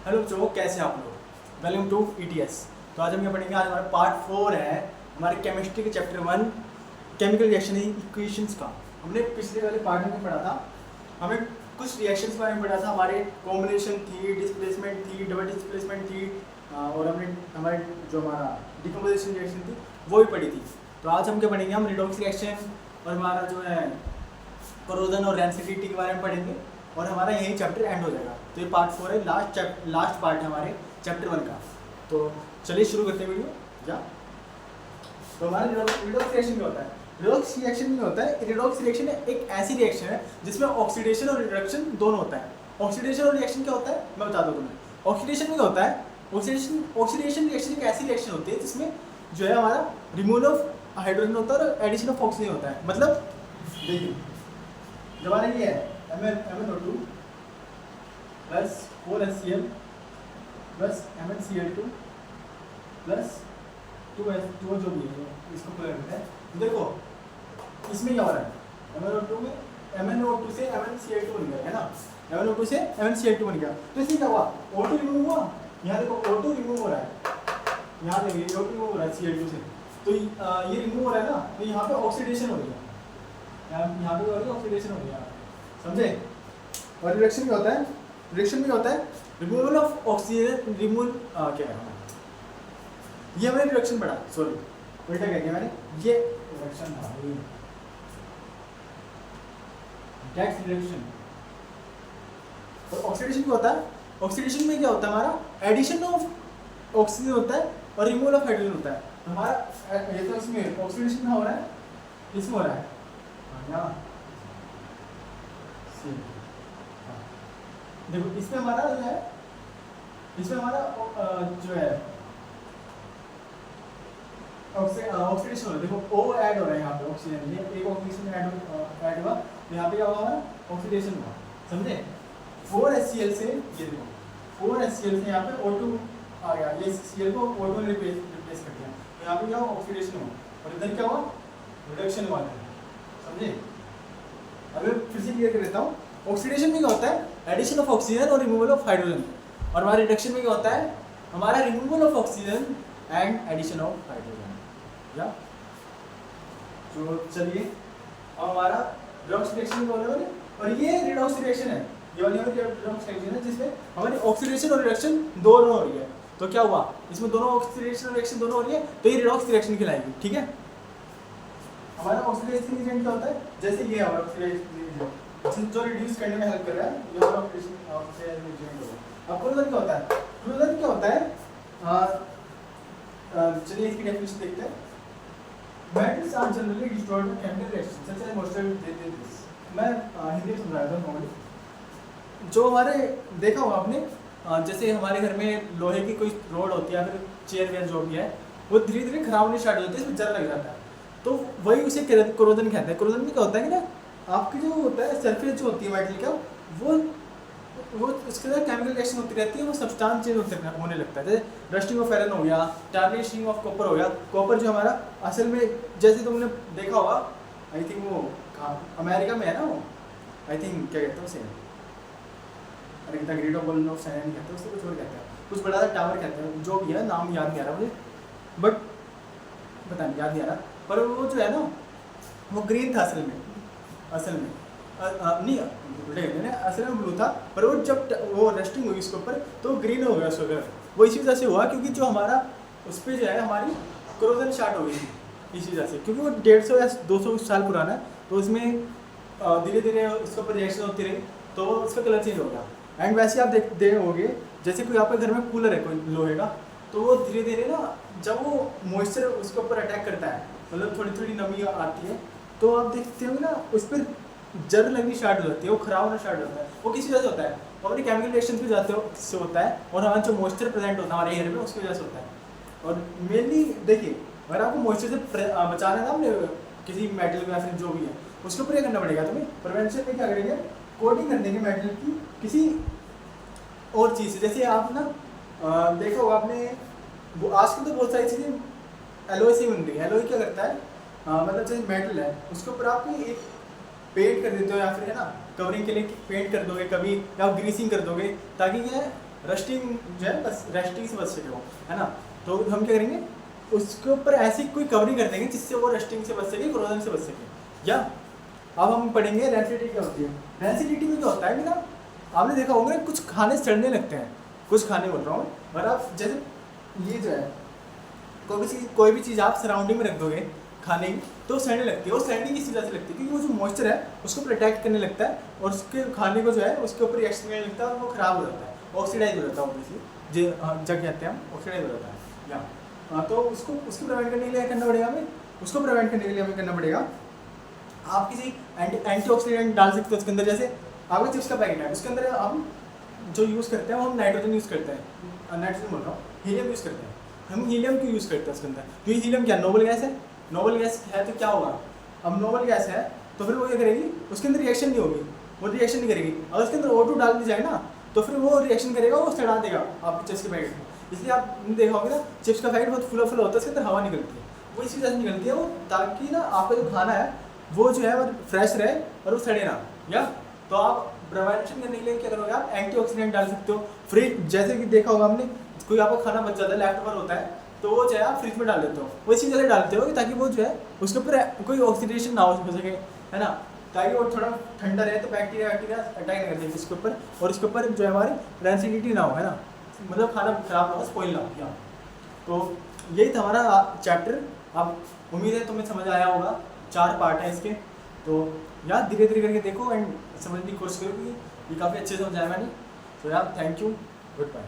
Hello बच्चों, कैसे हैं आप लोग। Welcome to ETS. तो आज हम ये पढ़ेंगे, आज हमारा पार्ट 4 है हमारे केमिस्ट्री के चैप्टर 1 केमिकल रिएक्शन इक्वेशंस का। हमने पिछले वाले पार्ट में पढ़ा था, हमें कुछ रिएक्शंस के बारे में पढ़ा था। हमारे कॉम्बिनेशन थी, डिस्प्लेसमेंट थी, डबल डिस्प्लेसमेंट थी, और हमने हमारे जो हमारा डिकम्पोजिशन रिएक्शन थी वो भी पढ़ी थी। तो आज हम क्या पढ़ेंगे, हम रिडॉक्स रिएक्शन और हमारा जो है कोरोजन और रेंसिडिटी के बारे में पढ़ेंगे और हमारा यही चैप्टर एंड हो जाएगा। तो ये पार्ट 4 है, लास्ट पार्ट है हमारे चैप्टर 1 का। तो चलिए शुरू करते हैं वीडियो। क्या तो हमारा रिडॉक्स रिएक्शन क्या होता है? रिडॉक्स रिएक्शन में होता है, रिडॉक्स रिएक्शन एक ऐसी रिएक्शन है जिसमें ऑक्सीडेशन और रिडक्शन दोनों होता है। ऑक्सीडेशन और रिएक्शन क्या होता है मैं बता दूं तुम्हें। ऑक्सीडेशन में क्या होता है, ऑक्सीडेशन रिएक्शन एक ऐसी रिएक्शन होती है जिसमें जो है हमारा रिमूवल ऑफ हाइड्रोजन होता है और एडिशन ऑफ ऑक्सीजन होता है। मतलब देखिए, जब हमारा ये है MnO2 plus 4HCl plus MnCl2 plus 2H2O जो भी है इसको पूरा करते हैं। देखो इसमें क्या हो रहा है, MnO2 से MnCl2 बन गया है ना, MnO2 से MnCl2 बन गया। तो इसमें क्या हुआ, O2 रिमूव हुआ। यहाँ देखो O2 रिमूव हो रहा है, यहाँ देखिए O2 रिमूव हो रहा है Cl2 से। तो ये रिमूव हो रहा है ना, तो यहाँ पे ऑक्सीडेशन हो रही है, यहाँ पे हो रही है ऑक्सीडेशन हो रही है, समझे। और रिडक्शन क्या होता है, रिडक्शन में क्या होता है, रिमूवल ऑफ ऑक्सीजन, रिमूवल क्या है ये मैंने रिडक्शन पढ़ा, सॉरी उल्टा कह दिया मैंने, ये रिडक्शन था, डेक्स रिडक्शन। और ऑक्सीडेशन क्या होता है, ऑक्सीडेशन में क्या होता है हमारा एडिशन ऑफ ऑक्सीजन होता है और रिमूवल ऑफ हाइड्रोजन होता है। हमारा ये तो इसमें ऑक्सीडेशन हो रहा है, इसमें हो रहा है यहाँ देखो, इसमें हमारा जो है, इसमें हमारा जो है ऑक्सीडेशन हो रहा है। देखो O ऐड हो रहा है यहाँ पे, ऑक्सीजन ये एक ऑक्सीजन ऐड हुआ, यहाँ पे क्या हुआ हमारा ऑक्सीडेशन हुआ, समझे। 4HCl से ये देखो 4HCl से यहाँ पे O2 आ गया, ये Cl को O2 ने रिप्लेस कर दिया, तो यहाँ पे क्या हुआ ऑक्सीडेशन हुआ और इधर क्या हुआ रिडक्शन हुआ, समझे। अभी फिर से क्लियर कर देता हूँ। ऑक्सीडेशन में क्या होता है, एडिशन ऑफ ऑक्सीजन और रिमूवल ऑफ हाइड्रोजन। और हमारा रिडक्शन में क्या होता है, हमारा removal of oxygen and addition of hydrogen. या तो चलिए अब हमारा रिडॉक्स रिएक्शन बोल रहे हैं, और ये रिडॉक्स रिएक्शन है, ये वाली रिडॉक्स रिएक्शन है जिसमें हमारी ऑक्सीडेशन और रिडक्शन दोनों हो रही है। तो क्या हुआ, इसमें दोनों ऑक्सीडेशन और रिएक्शन दोनों हो रही है, तो ये रिडॉक्स रिएक्शन कहलाएगी, ठीक है। हमारा ऑक्सीडेशन एजेंट क्या होता है, जैसे ये हमारा ऑक्सीडेशन जो रिड्यूस करने में हेल्प कर रहा है, ये हमारा ऑक्सीडेशन एजेंट होगा। अब क्लोजन क्या होता है, क्लोजन क्या होता है, चलिए इसकी डेफिनेशन देखते हैं। Metals are generally destroyed by chemical reactions such as moisture this। मैं हिंदी में समझाया था नॉर्मली। जो हमारे देखा होगा आपने, जैसे हमारे घर में लोहे की कोई रोड होती है या फिर चेयर वेयर जो भी है, वो धीरे धीरे खराब होनी स्टार्ट हो जाती है, इसमें जल लग जाता है, तो वही उसे कोरोजन कहते हैं। कोरोजन में क्या होता है कि ना, आपकी जो होता है सरफेस जो होती है मेटल का, वो उसके अंदर केमिकल रिएक्शन होती रहती है, वो सब्सटेंस चेंज होने लगता है। जैसे रस्टिंग ऑफ आयरन हो गया, टार्निशिंग ऑफ कॉपर हो गया। कॉपर जो हमारा असल में, जैसे तुमने देखा होगा, आई थिंक वो अमेरिका में है ना, वो आई थिंक क्या कहते हैं उसे, अरे the great wall of sine कहते हैं, उससे कुछ और कहते हैं, कुछ बड़ा सा टावर कहते हैं, जो भी है नाम याद नहीं आ रहा मुझे, बट पता नहीं याद नहीं आ रहा। पर वो जो है ना, वो ग्रीन था असल में नहीं असल में ब्लू था, पर वो जब वो रस्टिंग हुई उसके ऊपर तो ग्रीन हो गया उसका कलर। वो इसी वजह से हुआ क्योंकि जो हमारा उस पर जो है हमारी क्रोजन स्टार्ट हो गई थी, इसी वजह से, क्योंकि वो 150 या 200 साल पुराना है, तो उसमें धीरे धीरे उसके ऊपर रिएक्शन होती रही, तो उसका कलर चेंज हो गया। एंड वैसे आप देख होगे, जैसे कोई आपके घर में कूलर है कोई लोहे का, तो वो धीरे धीरे ना जब वो मॉइस्चर उसके ऊपर अटैक करता है, मतलब थोड़ी थोड़ी नमी आती है, तो आप देखते हो ना उस पर जर लगनी स्टार्ट हो जाती है, वो खराब होना स्टार्ट होता है। वो किसी वजह से होता है, वो अपनी केमिकल रिएक्शन पे जाते से होता है, और हमारा जो मॉइस्चर प्रेजेंट होता है हमारे एयर में उसकी वजह से होता है। और मेनली देखिए, अगर आपको मॉइस्चर से बचाना है ना अपने किसी मेटल में या फिर जो भी है, उसके ऊपर क्या करना पड़ेगा तुम्हें, प्रिवेंशन में क्या करेंगे, कोटिंग कर देंगे मेटल की किसी और चीज़ से। जैसे आप ना देखा होगा आपने, वो आजकल तो बहुत सारी चीज़ें एलोई से बन रही है। एलोई क्या करता है, मतलब जैसे मेटल है उसके ऊपर आप एक पेंट कर देते हो, या फिर है ना कवरिंग के लिए पेंट कर दोगे कभी, या ग्रीसिंग कर दोगे, ताकि क्या है रस्टिंग जो है बस रस्टिंग से बच सके वो, है ना। तो हम क्या करेंगे, उसके ऊपर ऐसी कोई कवरिंग कर देंगे जिससे वो रस्टिंग से बच सके, क्रोजन से बच सके। या अब हम पढ़ेंगे रेंसिडिटी क्या होती है। रेंसिडिटी में क्या होता है कि ना, आपने देखा होगा कुछ खाने सड़ने लगते हैं, कुछ खाने बोल रहा हूँ, और आप जैसे ये जो है कोई भी चीज़ आप सराउंडिंग में रख दोगे खाने की तो सड़ने लगती है। और सड़ने किस वजह से लगती है, क्योंकि वो जो मॉइस्चर है उसको प्रोटेक्ट करने लगता है और उसके खाने को जो है उसके ऊपर रिएक्शन करने लगता है और वो खराब हो जाता है, ऑक्सीडाइज हो जाता है ऑब्वियसली, जब कहते हैं हम ऑक्सीडाइज हो जाता है। या तो उसको प्रिवेंट करने के लिए करना पड़ेगा हमें, उसको प्रिवेंट करने के लिए हमें करना पड़ेगा, आप किसी एंटीऑक्सीडेंट डाल सकते हो उसके अंदर। जैसे आपका चिप्स का पैकेट है, उसके अंदर हम जो यूज़ करते हैं वो हम नाइट्रोजन यूज़ करते हैं, नाइट्रोजन बोल रहा हूँ, हीलियम यूज़ करते हैं। हम हीलियम क्यों यूज़ करते हैं उसके अंदर, क्योंकि हीलियम क्या नोबल गैस है, नोबल गैस है तो क्या होगा, अब नोबल गैस है तो फिर वो क्या करेगी, उसके अंदर रिएक्शन नहीं होगी, वो रिएक्शन नहीं करेगी। अगर उसके अंदर O2 डाल दी जाए ना तो फिर वो रिएक्शन करेगा, वो सड़ा देगा आपके चिप्स के पैकेट में। इसलिए आपने देखा होगा ना चिप्स का पैकेट बहुत फुला होता है, उसके अंदर हवा निकलती है, वो इसी वजह से निकलती है वो, ताकि ना आपका जो खाना है वो जो है वो फ्रेश रहे और वो सड़े ना। या तो आप प्रिवेंशन करने के लिए क्या करोगे, आप एंटीऑक्सीडेंट डाल सकते हो। फ्रिज जैसे कि देखा होगा हमने, कोई आपको खाना बच जाता है, लेफ्ट ओवर होता है, तो वो जो है आप फ्रिज में डाल देते हो, वो इसी वजह से डालते हो ताकि वो जो है उसके ऊपर कोई ऑक्सीडेशन ना हो सके, है ना, ताकि वो थोड़ा ठंडा रहे तो बैक्टीरिया अटैक नहीं करते इसके ऊपर, और इसके ऊपर जो है हमारी रेंसिडिटी ना हो, है ना, मतलब खाना खराब ना हो, स्पॉइल ना हो। तो यही था हमारा चैप्टर। अब उम्मीद है तुम्हें समझ आया होगा, 4 पार्ट हैं इसके, तो यार धीरे धीरे करके देखो एंड समझने की कोशिश करो, क्योंकि ये काफ़ी अच्छे से समझाया मैंने। तो यार थैंक यू, गुड बाय।